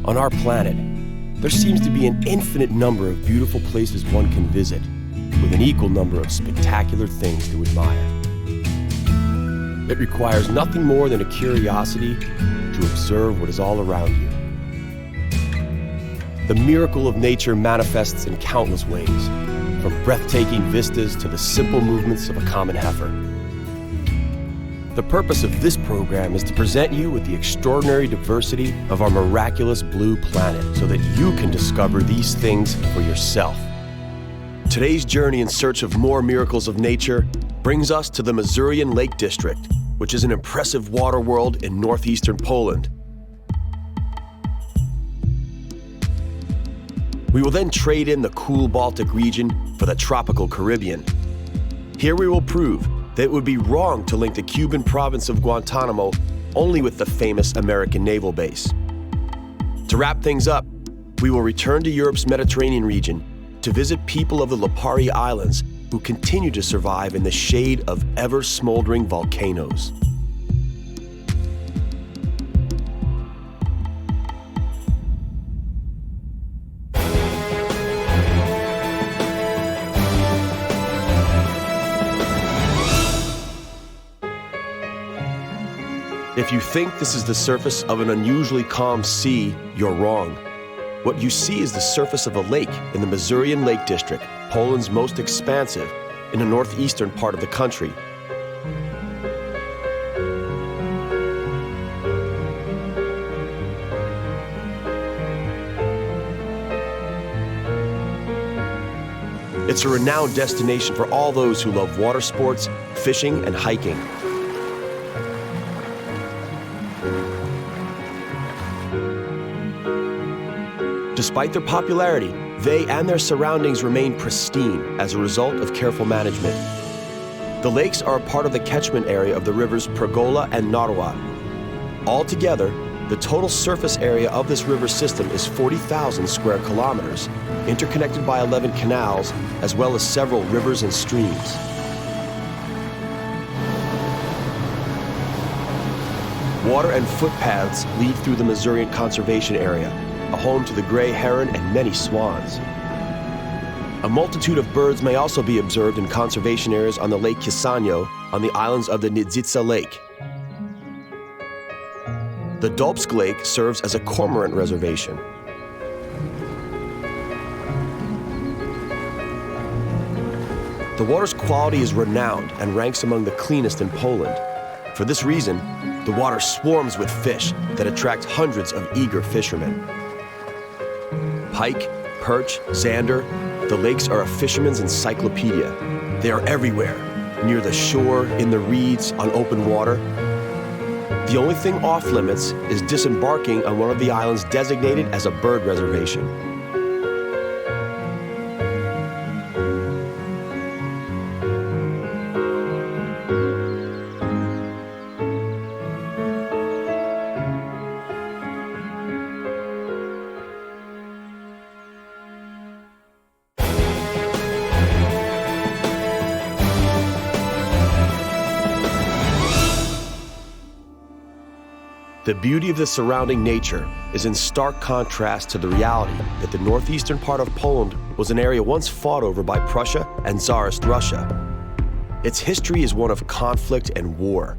On our planet, there seems to be an infinite number of beautiful places one can visit, with an equal number of spectacular things to admire. It requires nothing more than a curiosity to observe what is all around you. The miracle of nature manifests in countless ways, from breathtaking vistas to the simple movements of a common heifer. The purpose of this program is to present you with the extraordinary diversity of our miraculous blue planet so that you can discover these things for yourself. Today's journey in search of more miracles of nature brings us to the Masurian Lake District, which is an impressive water world in northeastern Poland. We will then trade in the cool Baltic region for the tropical Caribbean. Here we will prove that it would be wrong to link the Cuban province of Guantanamo only with the famous American naval base. To wrap things up, we will return to Europe's Mediterranean region to visit people of the Lipari Islands who continue to survive in the shade of ever-smoldering volcanoes. If you think this is the surface of an unusually calm sea, you're wrong. What you see is the surface of a lake in the Masurian Lake District, Poland's most expansive, in the northeastern part of the country. It's a renowned destination for all those who love water sports, fishing, and hiking. Despite their popularity, they and their surroundings remain pristine as a result of careful management. The lakes are a part of the catchment area of the rivers Pergola and Narwa. Altogether, the total surface area of this river system is 40,000 square kilometers, interconnected by 11 canals, as well as several rivers and streams. Water and footpaths lead through the Masurian Conservation Area, a home to the gray heron and many swans. A multitude of birds may also be observed in conservation areas on the Lake Kisanyo on the islands of the Nidzica Lake. The Dolpsk Lake serves as a cormorant reservation. The water's quality is renowned and ranks among the cleanest in Poland. For this reason, the water swarms with fish that attract hundreds of eager fishermen. Pike, perch, zander, the lakes are a fisherman's encyclopedia. They are everywhere, near the shore, in the reeds, on open water. The only thing off limits is disembarking on one of the islands designated as a bird reservation. The beauty of the surrounding nature is in stark contrast to the reality that the northeastern part of Poland was an area once fought over by Prussia and Tsarist Russia. Its history is one of conflict and war.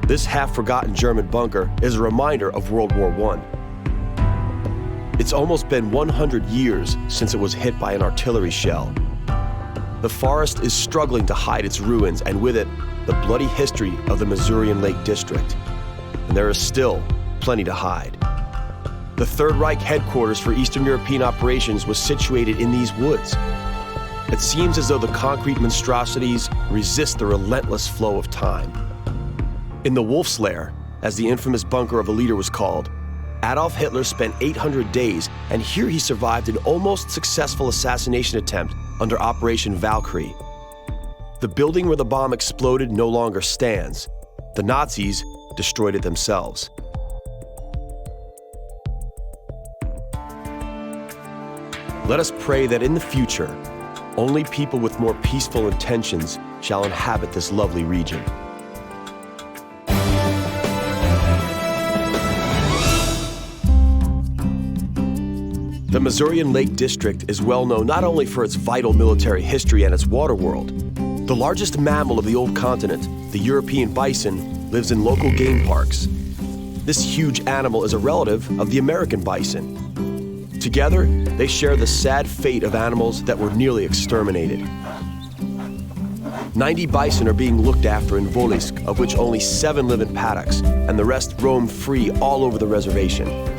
This half-forgotten German bunker is a reminder of World War I. It's almost been 100 years since it was hit by an artillery shell. The forest is struggling to hide its ruins, and with it, the bloody history of the Masurian Lake District. And there is still plenty to hide. The Third Reich headquarters for Eastern European operations was situated in these woods. It seems as though the concrete monstrosities resist the relentless flow of time. In the Wolf's Lair, as the infamous bunker of a leader was called, Adolf Hitler spent 800 days, and here he survived an almost successful assassination attempt under Operation Valkyrie. The building where the bomb exploded no longer stands. The Nazis destroyed it themselves. Let us pray that in the future, only people with more peaceful intentions shall inhabit this lovely region. The Masurian Lake District is well known not only for its vital military history and its water world. The largest mammal of the old continent, the European bison, lives in local game parks. This huge animal is a relative of the American bison. Together, they share the sad fate of animals that were nearly exterminated. 90 bison are being looked after in Volisk, of which only 7 live in paddocks, and the rest roam free all over the reservation.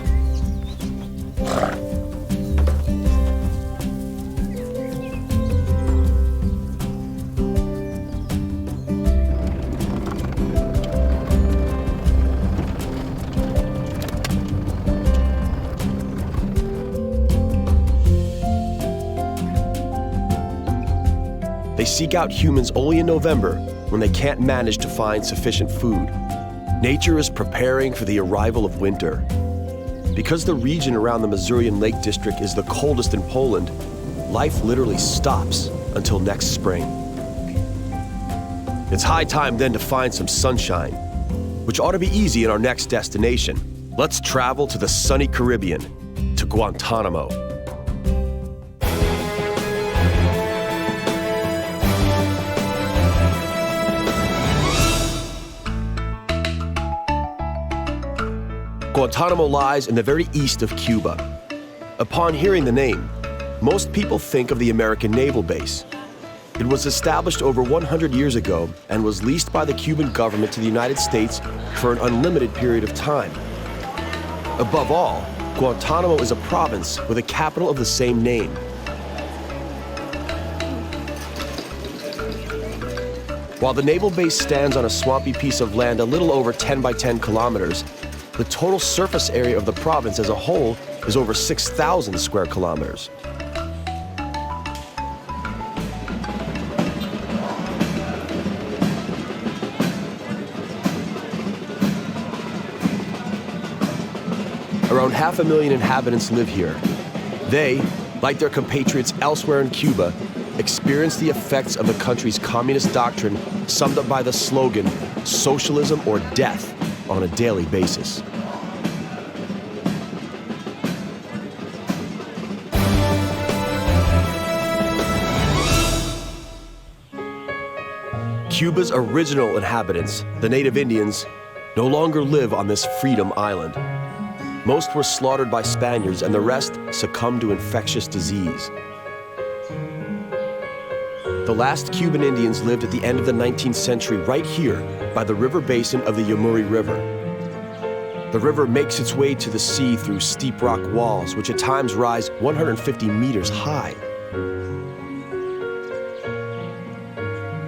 They seek out humans only in November when they can't manage to find sufficient food. Nature is preparing for the arrival of winter. Because the region around the Masurian Lake District is the coldest in Poland, life literally stops until next spring. It's high time then to find some sunshine, which ought to be easy in our next destination. Let's travel to the sunny Caribbean, to Guantanamo. Guantanamo lies in the very east of Cuba. Upon hearing the name, most people think of the American naval base. It was established over 100 years ago and was leased by the Cuban government to the United States for an unlimited period of time. Above all, Guantanamo is a province with a capital of the same name. While the naval base stands on a swampy piece of land a little over 10 by 10 kilometers, the total surface area of the province as a whole is over 6,000 square kilometers. Around 500,000 inhabitants live here. They, like their compatriots elsewhere in Cuba, experience the effects of the country's communist doctrine summed up by the slogan, "Socialism or death," on a daily basis. Cuba's original inhabitants, the native Indians, no longer live on this freedom island. Most were slaughtered by Spaniards and the rest succumbed to infectious disease. The last Cuban Indians lived at the end of the 19th century right here by the river basin of the Mazury River. The river makes its way to the sea through steep rock walls, which at times rise 150 meters high.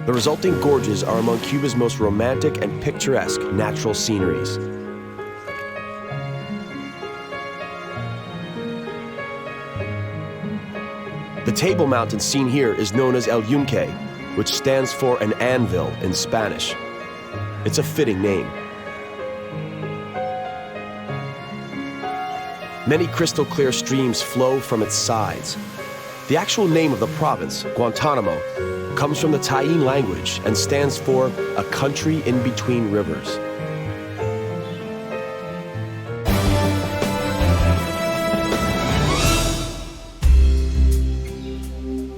The resulting gorges are among Cuba's most romantic and picturesque natural sceneries. The Table Mountain seen here is known as El Yunque, which stands for an anvil in Spanish. It's a fitting name. Many crystal clear streams flow from its sides. The actual name of the province, Guantanamo, comes from the Taín language and stands for a country in between rivers.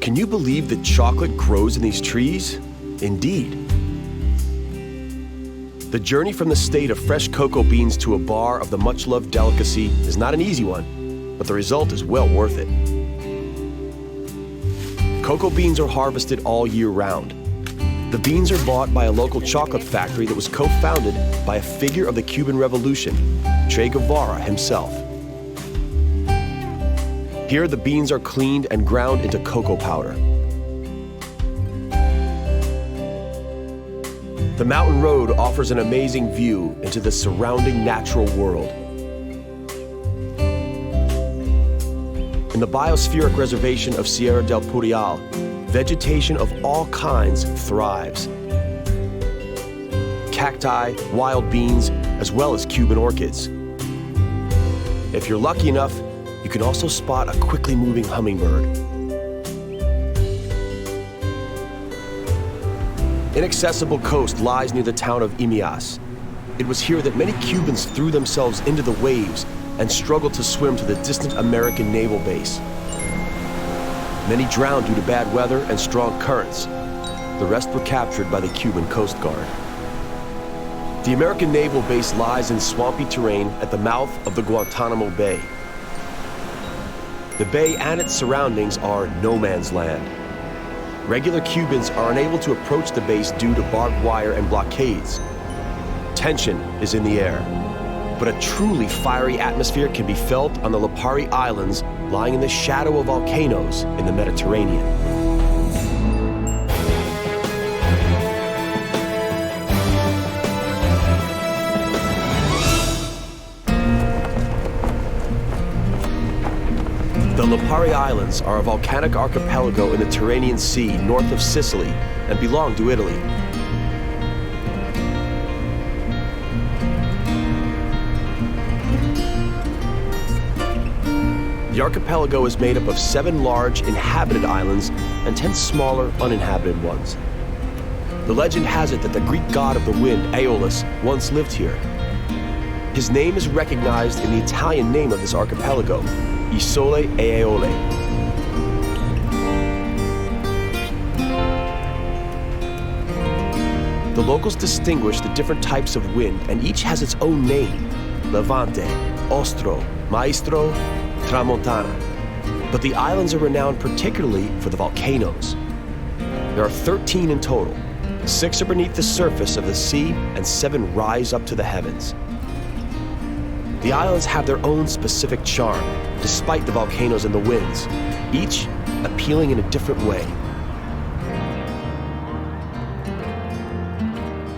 Can you believe that chocolate grows in these trees? Indeed. The journey from the state of fresh cocoa beans to a bar of the much-loved delicacy is not an easy one, but the result is well worth it. Cocoa beans are harvested all year round. The beans are bought by a local chocolate factory that was co-founded by a figure of the Cuban Revolution, Che Guevara himself. Here, the beans are cleaned and ground into cocoa powder. The mountain road offers an amazing view into the surrounding natural world. In the biospheric reservation of Sierra del Purial, vegetation of all kinds thrives. Cacti, wild beans, as well as Cuban orchids. If you're lucky enough, you can also spot a quickly moving hummingbird. Inaccessible coast lies near the town of Imias. It was here that many Cubans threw themselves into the waves and struggled to swim to the distant American naval base. Many drowned due to bad weather and strong currents. The rest were captured by the Cuban Coast Guard. The American naval base lies in swampy terrain at the mouth of the Guantanamo Bay. The bay and its surroundings are no man's land. Regular Cubans are unable to approach the base due to barbed wire and blockades. Tension is in the air, but a truly fiery atmosphere can be felt on the Lipari Islands, lying in the shadow of volcanoes in the Mediterranean. The Lipari Islands are a volcanic archipelago in the Tyrrhenian Sea north of Sicily and belong to Italy. The archipelago is made up of 7 large inhabited islands and 10 smaller uninhabited ones. The legend has it that the Greek god of the wind, Aeolus, once lived here. His name is recognized in the Italian name of this archipelago, Isole e Aeole. The locals distinguish the different types of wind, and each has its own name: Levante, Ostro, Maestro, Tramontana. But the islands are renowned particularly for the volcanoes. There are 13 in total. 6 are beneath the surface of the sea, and 7 rise up to the heavens. The islands have their own specific charm, despite the volcanoes and the winds, each appealing in a different way.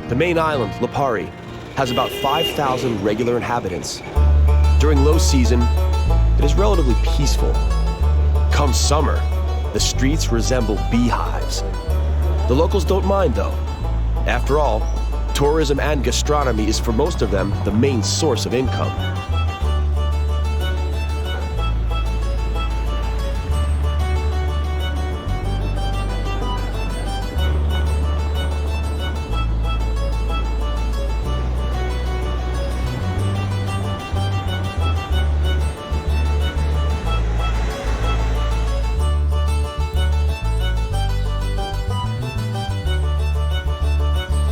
The main island, Lipari, has about 5,000 regular inhabitants. During low season, it is relatively peaceful. Come summer, the streets resemble beehives. The locals don't mind, though. After all, tourism and gastronomy is for most of them the main source of income.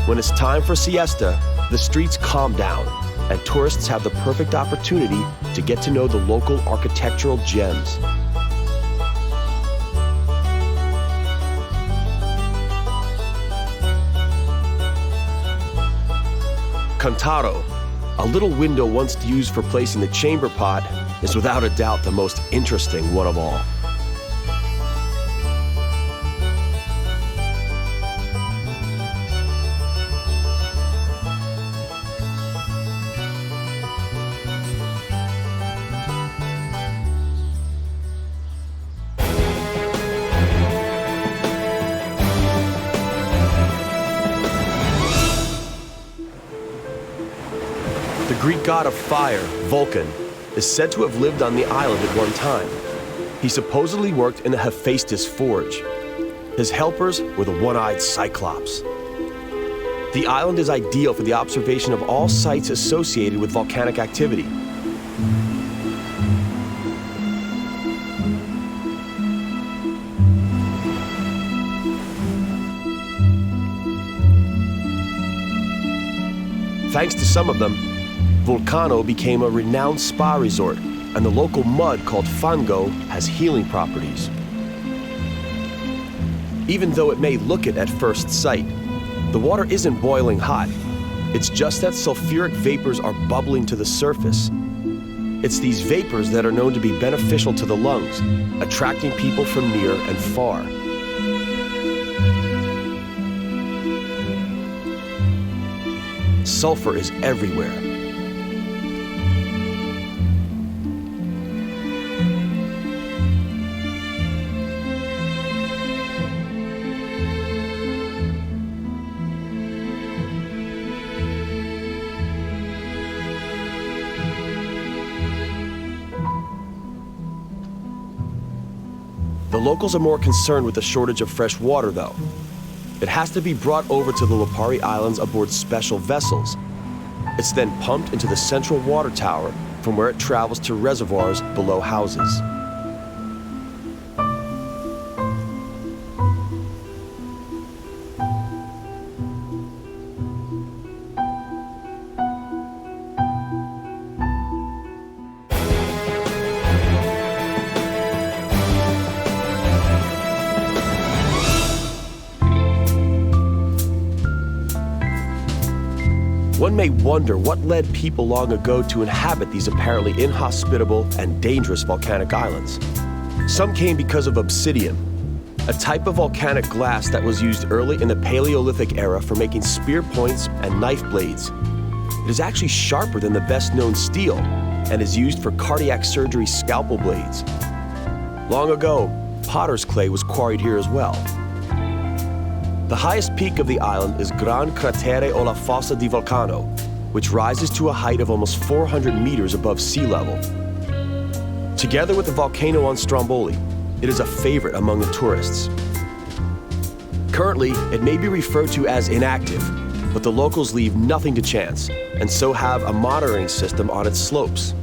When it's time for siesta, the streets calm down, and tourists have the perfect opportunity to get to know the local architectural gems. Cantaro, a little window once used for placing the chamber pot, is without a doubt the most interesting one of all. The Greek god of fire, Vulcan, is said to have lived on the island at one time. He supposedly worked in the Hephaestus forge. His helpers were the one-eyed Cyclops. The island is ideal for the observation of all sites associated with volcanic activity. Thanks to some of them, Vulcano became a renowned spa resort, and the local mud called fango has healing properties. Even though it may look it at first sight, the water isn't boiling hot. It's just that sulfuric vapors are bubbling to the surface. It's these vapors that are known to be beneficial to the lungs, attracting people from near and far. Sulfur is everywhere. The locals are more concerned with the shortage of fresh water, though. It has to be brought over to the Lipari Islands aboard special vessels. It's then pumped into the central water tower from where it travels to reservoirs below houses. One may wonder what led people long ago to inhabit these apparently inhospitable and dangerous volcanic islands. Some came because of obsidian, a type of volcanic glass that was used early in the Paleolithic era for making spear points and knife blades. It is actually sharper than the best-known steel and is used for cardiac surgery scalpel blades. Long ago, potter's clay was quarried here as well. The highest peak of the island is Gran Cratere o la Fossa di Vulcano, which rises to a height of almost 400 meters above sea level. Together with the volcano on Stromboli, it is a favorite among the tourists. Currently, it may be referred to as inactive, but the locals leave nothing to chance, and so have a monitoring system on its slopes.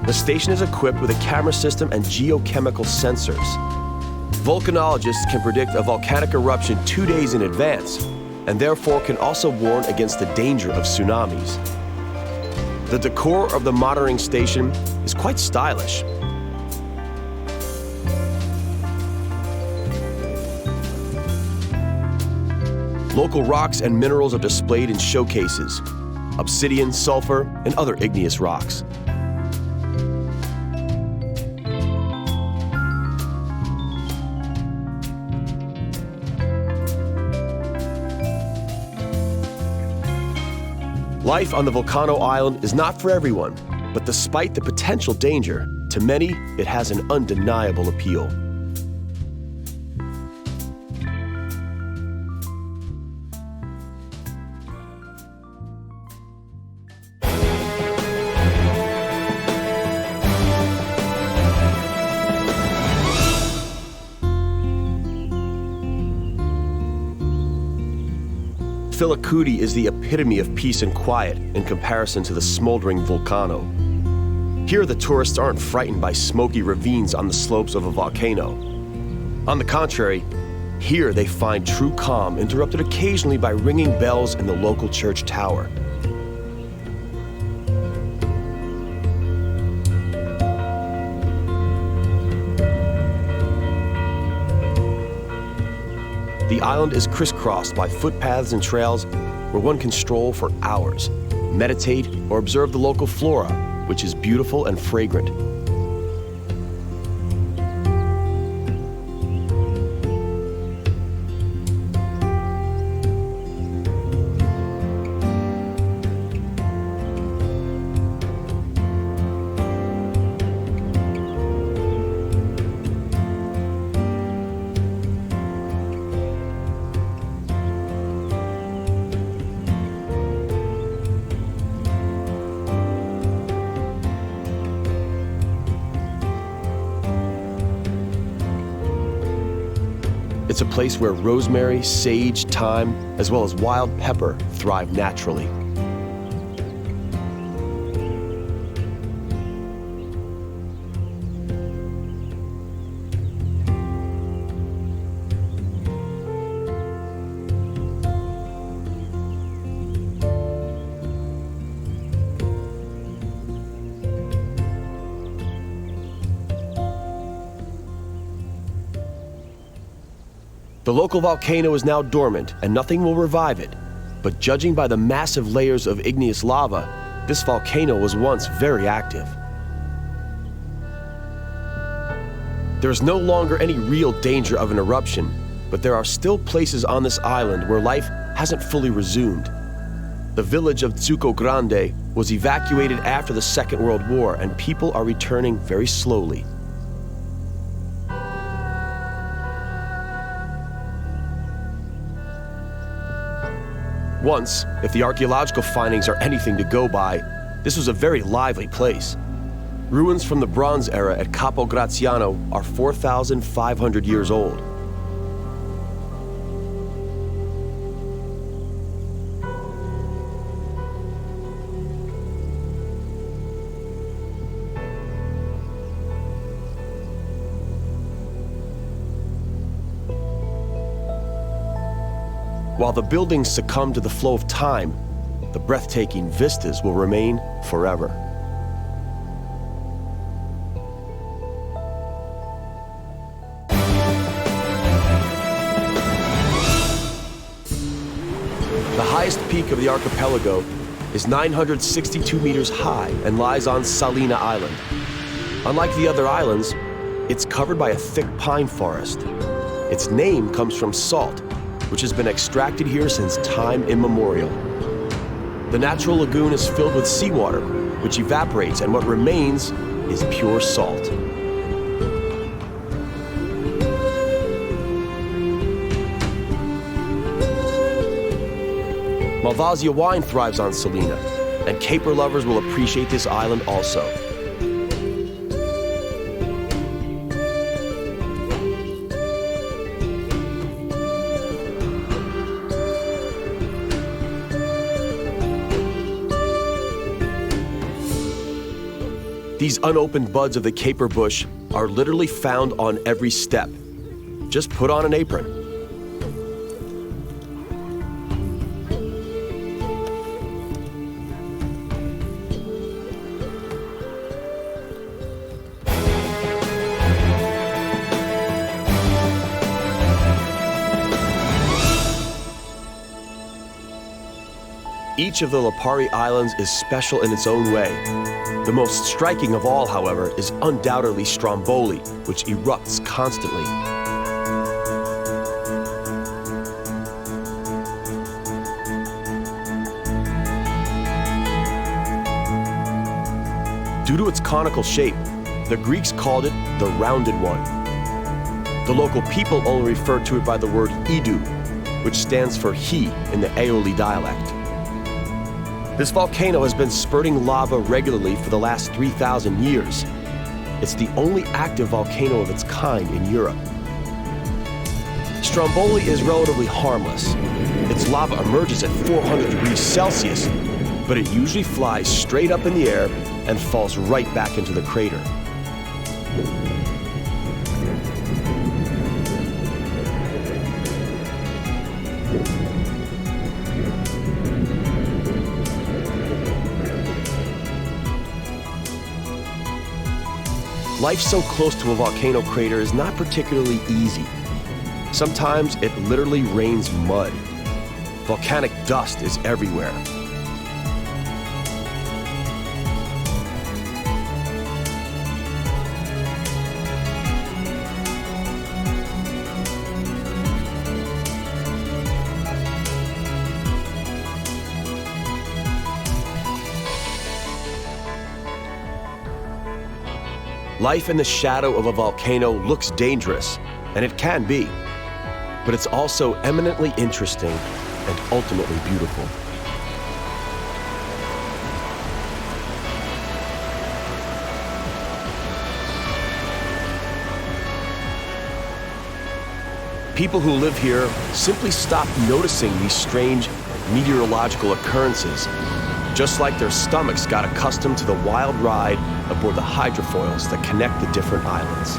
The station is equipped with a camera system and geochemical sensors. Volcanologists can predict a volcanic eruption 2 days in advance, and therefore can also warn against the danger of tsunamis. The decor of the monitoring station is quite stylish. Local rocks and minerals are displayed in showcases: obsidian, sulfur, and other igneous rocks. Life on the Volcano Island is not for everyone, but despite the potential danger, to many, it has an undeniable appeal. Filicudi is the epitome of peace and quiet in comparison to the smoldering volcano. Here, the tourists aren't frightened by smoky ravines on the slopes of a volcano. On the contrary, here they find true calm, interrupted occasionally by ringing bells in the local church tower. The island is crisscrossed by footpaths and trails where one can stroll for hours, meditate, or observe the local flora, which is beautiful and fragrant. It's a place where rosemary, sage, thyme, as well as wild pepper thrive naturally. The local volcano is now dormant and nothing will revive it, but judging by the massive layers of igneous lava, this volcano was once very active. There is no longer any real danger of an eruption, but there are still places on this island where life hasn't fully resumed. The village of Zucco Grande was evacuated after the Second World War, and people are returning very slowly. Once, if the archaeological findings are anything to go by, This was a very lively place. Ruins from the Bronze Era at Capo Graziano are 4,500 years old. While the buildings succumb to the flow of time, the breathtaking vistas will remain forever. The highest peak of the archipelago is 962 meters high and lies on Salina Island. Unlike the other islands, it's covered by a thick pine forest. Its name comes from salt, which has been extracted here since time immemorial. The natural lagoon is filled with seawater, which evaporates, and what remains is pure salt. Malvasia wine thrives on Salina, and caper lovers will appreciate this island also. These unopened buds of the caper bush are literally found on every step. Just put on an apron. Each of the Lipari Islands is special in its own way. The most striking of all, however, is undoubtedly Stromboli, which erupts constantly. Due to its conical shape, the Greeks called it the Rounded One. The local people only refer to it by the word Idu, which stands for he in the Aeoli dialect. This volcano has been spurting lava regularly for the last 3,000 years. It's the only active volcano of its kind in Europe. Stromboli is relatively harmless. Its lava emerges at 400 degrees Celsius, but it usually flies straight up in the air and falls right back into the crater. Life so close to a volcano crater is not particularly easy. Sometimes it literally rains mud. Volcanic dust is everywhere. Life in the shadow of a volcano looks dangerous, and it can be, but it's also eminently interesting and ultimately beautiful. People who live here simply stop noticing these strange meteorological occurrences, just like their stomachs got accustomed to the wild ride aboard the hydrofoils that connect the different islands.